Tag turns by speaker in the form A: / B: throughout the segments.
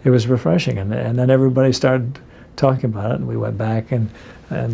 A: it was refreshing. And then everybody started talking about it, and we went back and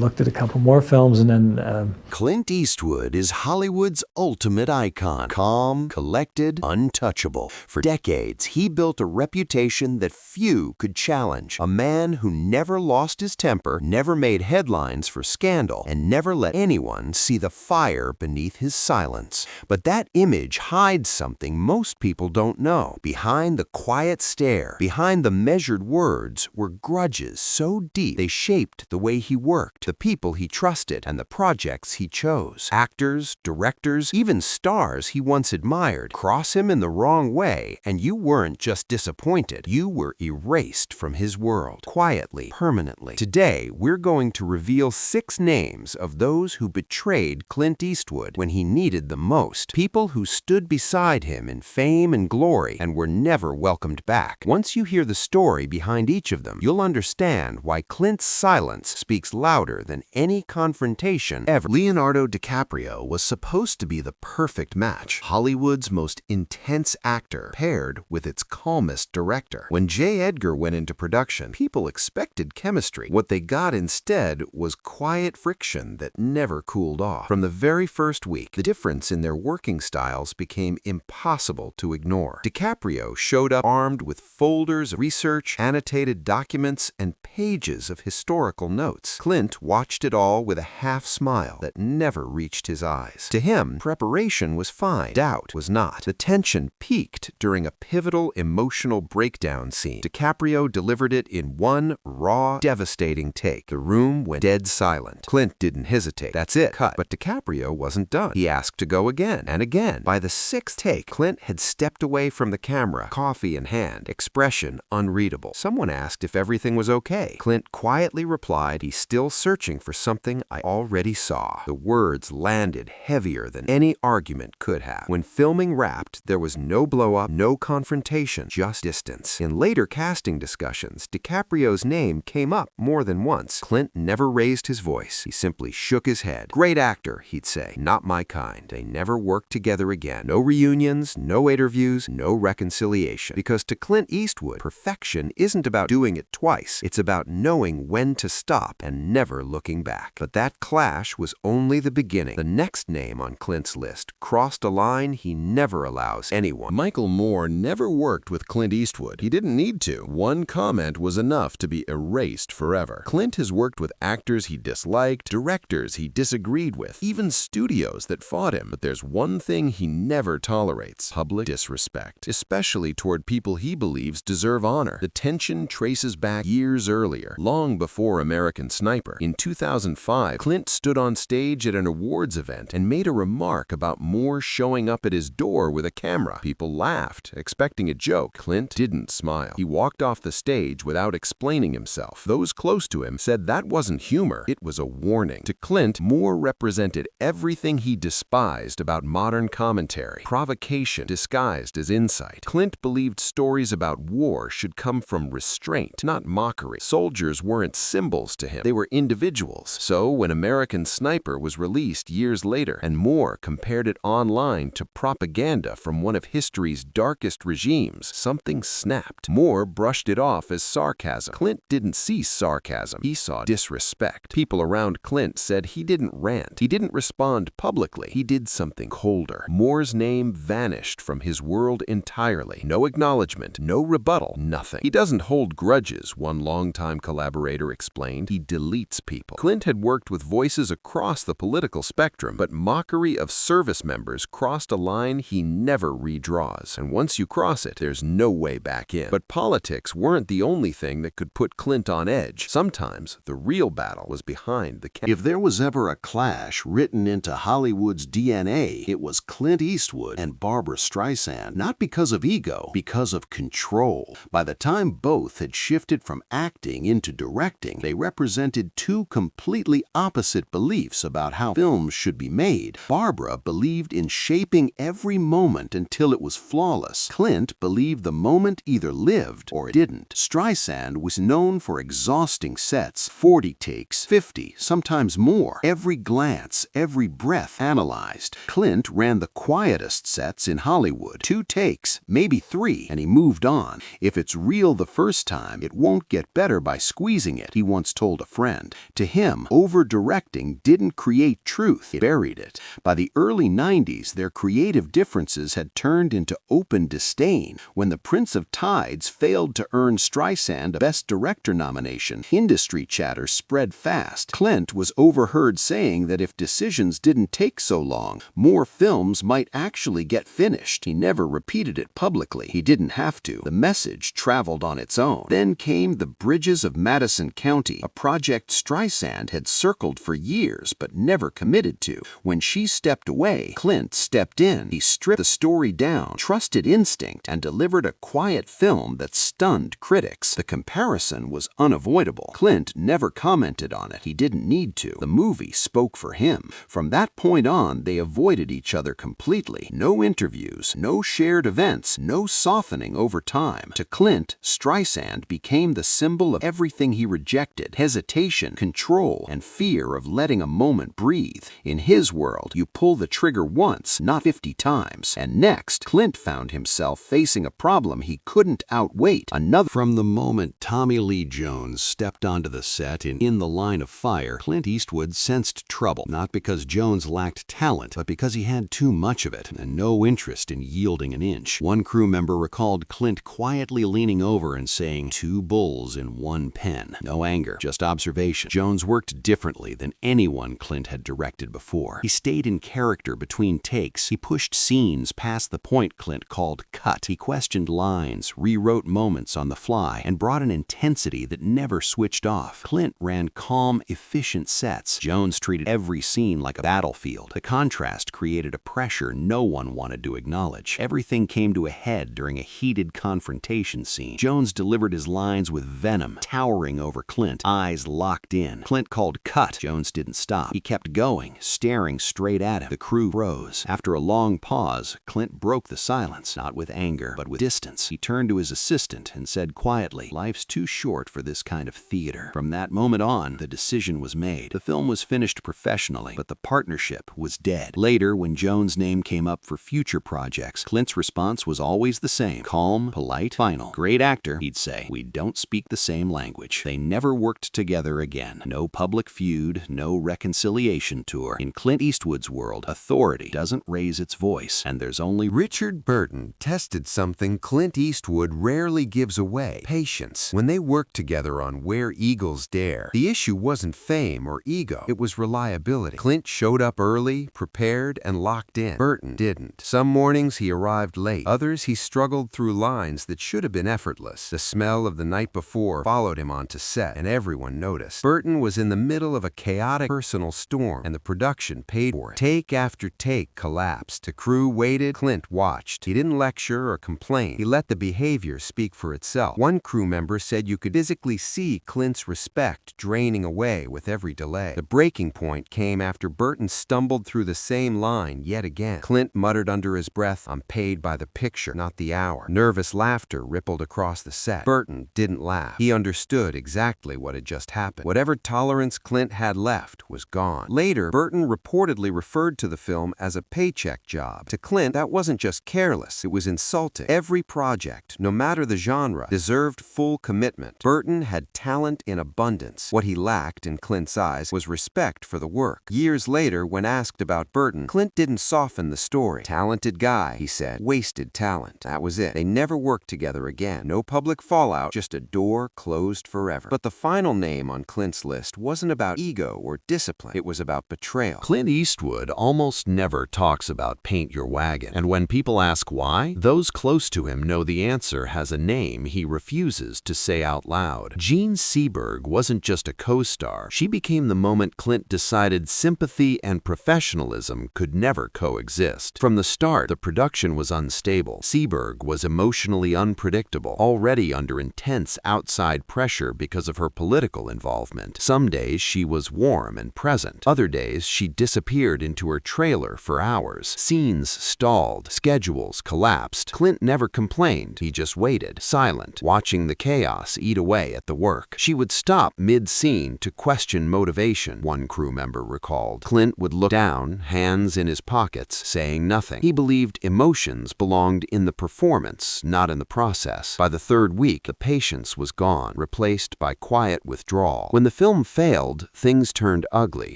A: looked at a couple more films, and then
B: Clint Eastwood is Hollywood's ultimate icon. Calm, collected, untouchable. For decades, he built a reputation that few could challenge. A man who never lost his temper, never made headlines for scandal, and never let anyone see the fire beneath his silence. But that image hides something most people don't know. Behind the quiet stare, behind the measured words, were grudges so deep they shaped the way he worked, the people he trusted, and the projects he chose. Actors, directors, even stars he once admired cross him in the wrong way, and you weren't just disappointed, you were erased from his world, quietly, permanently. Today, we're going to reveal 6 names of those who betrayed Clint Eastwood when he needed them most. People who stood beside him in fame and glory and were never welcomed back. Once you hear the story behind each of them, you'll understand why Clint's silence speaks louder than any confrontation ever.
C: Leonardo DiCaprio was supposed to be the perfect match, Hollywood's most intense actor paired with its calmest director. When J. Edgar went into production, people expected chemistry. What they got instead was quiet friction that never cooled off. From the very first week, the difference in their working styles became impossible to ignore. DiCaprio showed up armed with folders of research, annotated documents, and pages of historical notes. Clint watched it all with a half smile that never reached his eyes. To him, preparation was fine. Doubt was not. The tension peaked during a pivotal emotional breakdown scene. DiCaprio delivered it in one raw, devastating take. The room went dead silent. Clint didn't hesitate. That's it. Cut. But DiCaprio wasn't done. He asked to go again and again. By the 6th take, Clint had stepped away from the camera, coffee in hand, expression unreadable. Someone asked if everything was okay. Clint quietly replied, "He's still searching for something I already saw." The words landed heavier than any argument could have. When filming wrapped, there was no blow-up, no confrontation, just distance. In later casting discussions, DiCaprio's name came up more than once. Clint never raised his voice. He simply shook his head. "Great actor," he'd say. "Not my kind." They never worked together again. No reunions, no interviews, no reconciliation. Because to Clint Eastwood, perfection isn't about doing it twice. It's about knowing when to stop and never looking back. But that clash was only the beginning. The next name on Clint's list crossed a line he never allows anyone.
D: Michael Moore never worked with Clint Eastwood. He didn't need to. One comment was enough to be erased forever. Clint has worked with actors he disliked, directors he disagreed with, even studios that fought him. But there's one thing he never tolerates: public disrespect, especially toward people he believes deserve honor. The tension traces back years earlier, long before American Sniper. In 2005, Clint stood on stage at an awards event and made a remark about Moore showing up at his door with a camera. People laughed, expecting a joke. Clint didn't smile. He walked off the stage without explaining himself. Those close to him said that wasn't humor, it was a warning. To Clint, Moore represented everything he despised about modern commentary: provocation disguised as insight. Clint believed stories about war should come from restraint, not mockery. Soldiers weren't symbols to him, they were individuals. So when American Sniper was released years later and Moore compared it online to propaganda from one of history's darkest regimes, something snapped. Moore brushed it off as sarcasm. Clint didn't see sarcasm, he saw disrespect. People around Clint said he didn't rant, he didn't respond publicly, he did something colder. Moore's name vanished from his world entirely. No acknowledgement, no rebuttal, nothing. He doesn't hold grudges, one longtime collaborator explained. He deletes people. Clint had worked with voices across the political spectrum, but mockery of service members crossed a line he never redraws. And once you cross it, there's no way back in. But politics weren't the only thing that could put Clint on edge. Sometimes the real battle was behind the camera.
C: If there was ever a clash written into Hollywood's DNA, it was Clint Eastwood and Barbra Streisand. Not because of ego, because of control. By the time both had shifted from acting into directing, they represented
B: had two completely opposite beliefs about how films should be made. Barbara believed in shaping every moment until it was flawless. Clint believed the moment either lived or it didn't. Streisand was known for exhausting sets, 40 takes, 50, sometimes more. Every glance, every breath analyzed. Clint ran the quietest sets in Hollywood. 2 takes, maybe 3, and he moved on. If it's real the first time, it won't get better by squeezing it, he once told a friend. To him, over-directing didn't create truth, it buried it. By the early 90s, their creative differences had turned into open disdain. When The Prince of Tides failed to earn Streisand a Best Director nomination, industry chatter spread fast. Clint was overheard saying that if decisions didn't take so long, more films might actually get finished. He never repeated it publicly. He didn't have to. The message traveled on its own. Then came The Bridges of Madison County, a project Streisand had circled for years but never committed to. When she stepped away, Clint stepped in. He stripped the story down, trusted instinct, and delivered a quiet film that stunned critics. The comparison was unavoidable. Clint never commented on it. He didn't need to. The movie spoke for him. From that point on, they avoided each other completely. No interviews, no shared events, no softening over time. To Clint, Streisand became the symbol of everything he rejected: hesitation, control, and fear of letting a moment breathe. In his world, you pull the trigger once, not 50 times. And next, Clint found himself facing a problem he couldn't outwait. Another.
C: From the moment Tommy Lee Jones stepped onto the set in The Line of Fire, Clint Eastwood sensed trouble, not because Jones lacked talent, but because he had too much of it and no interest in yielding an inch. One crew member recalled Clint quietly leaning over and saying, "2 bulls in 1 pen." No anger, just observation. Jones worked differently than anyone Clint had directed before. He stayed in character between takes. He pushed scenes past the point Clint called cut. He questioned lines, rewrote moments on the fly, and brought an intensity that never switched off. Clint ran calm, efficient sets. Jones treated every scene like a battlefield. The contrast created a pressure no one wanted to acknowledge. Everything came to a head during a heated confrontation scene. Jones delivered his lines with venom, towering over Clint, eyes locked in. Clint called cut. Jones didn't stop. He kept going, staring straight at him. The crew froze. After a long pause, Clint broke the silence, not with anger, but with distance. He turned to his assistant and said quietly, "Life's too short for this kind of theater." From that moment on, the decision was made. The film was finished professionally, but the partnership was dead. Later, when Jones' name came up for future projects, Clint's response was always the same: calm, polite, final. "Great actor," he'd say. "We don't speak the same language." They never worked together again. No public feud, no reconciliation tour. In Clint Eastwood's world, authority doesn't raise its voice, and there's only
D: Richard Burton tested something Clint Eastwood rarely gives away: patience. When they worked together on Where Eagles Dare, the issue wasn't fame or ego, it was reliability. Clint showed up early, prepared, and locked in. Burton didn't. Some mornings he arrived late. Others he struggled through lines that should have been effortless. The smell of the night before followed him onto set, and everyone noticed. Burton was in the middle of a chaotic personal storm, and the production paid for it. Take after take collapsed. The crew waited. Clint watched. He didn't lecture or complain. He let the behavior speak for itself. One crew member said you could physically see Clint's respect draining away with every delay. The breaking point came after Burton stumbled through the same line yet again. Clint muttered under his breath, "I'm paid by the picture, not the hour." Nervous laughter rippled across the set. Burton didn't laugh. He understood exactly what had just happened. Whatever tolerance Clint had left was gone. Later, Burton reportedly referred to the film as a paycheck job. To Clint, that wasn't just careless, it was insulting. Every project, no matter the genre, deserved full commitment. Burton had talent in abundance. What he lacked, in Clint's eyes, was respect for the work. Years later, when asked about Burton, Clint didn't soften the story. "Talented guy," he said. "Wasted talent." That was it. They never worked together again. No public fallout, just a door closed forever. But the final name on Clint's list wasn't about ego or discipline. It was about betrayal.
C: Clint Eastwood almost never talks about Paint Your Wagon, and when people ask why, those close to him know the answer has a name he refuses to say out loud. Jean Seberg wasn't just a co-star. She became the moment Clint decided sympathy and professionalism could never coexist. From the start, the production was unstable. Seberg was emotionally unpredictable, already under intense outside pressure because of her political involvement. involvement. Some days she was warm and present. Other days she disappeared into her trailer for hours. Scenes stalled. Schedules collapsed. Clint never complained. He just waited, silent, watching the chaos eat away at the work. She would stop mid-scene to question motivation, one crew member recalled. Clint would look down, hands in his pockets, saying nothing. He believed emotions belonged in the performance, not in the process. By the third week, the patience was gone, replaced by quiet withdrawal. When the film failed, things turned ugly.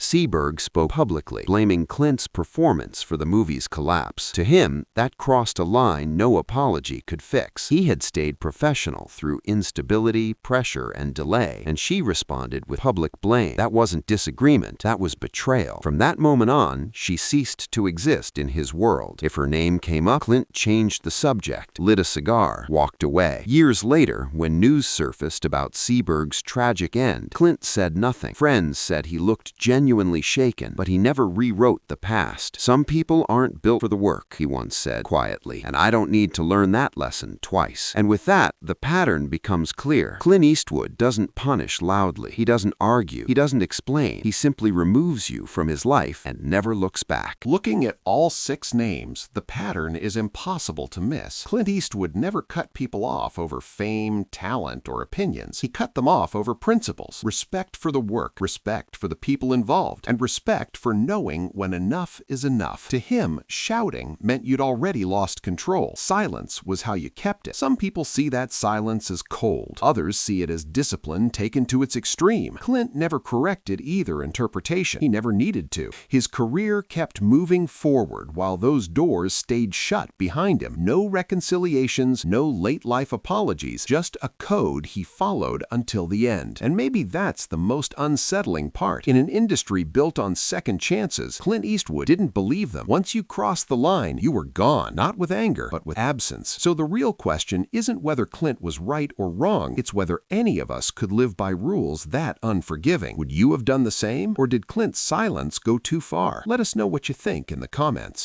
C: Seberg spoke publicly, blaming Clint's performance for the movie's collapse. To him, that crossed a line no apology could fix. He had stayed professional through instability, pressure, and delay, and she responded with public blame. That wasn't disagreement, that was betrayal. From that moment on, she ceased to exist in his world. If her name came up, Clint changed the subject, lit a cigar, walked away. Years later, when news surfaced about Seberg's tragic end, Clint said nothing. Friends said he looked genuinely shaken, but he never rewrote the past. Some people aren't built for the work, he once said quietly, and I don't need to learn that lesson twice. And with that, the pattern becomes clear. Clint Eastwood doesn't punish loudly. He doesn't argue. He doesn't explain. He simply removes you from his life and never looks back.
D: Looking at all 6 names, the pattern is impossible to miss. Clint Eastwood never cut people off over fame, talent, or opinions. He cut them off over principles: respect for the work, respect for the people involved, and respect for knowing when enough is enough. To him, shouting meant you'd already lost control. Silence was how you kept it. Some people see that silence as cold. Others see it as discipline taken to its extreme. Clint never corrected either interpretation. He never needed to. His career kept moving forward while those doors stayed shut behind him. No reconciliations, no late-life apologies, just a code he followed until the end. And maybe that's the most unsettling part. In an industry built on second chances, Clint Eastwood didn't believe them. Once you crossed the line, you were gone, not with anger, but with absence. So the real question isn't whether Clint was right or wrong, it's whether any of us could live by rules that unforgiving. Would you have done the same? Or did Clint's silence go too far? Let us know what you think in the comments.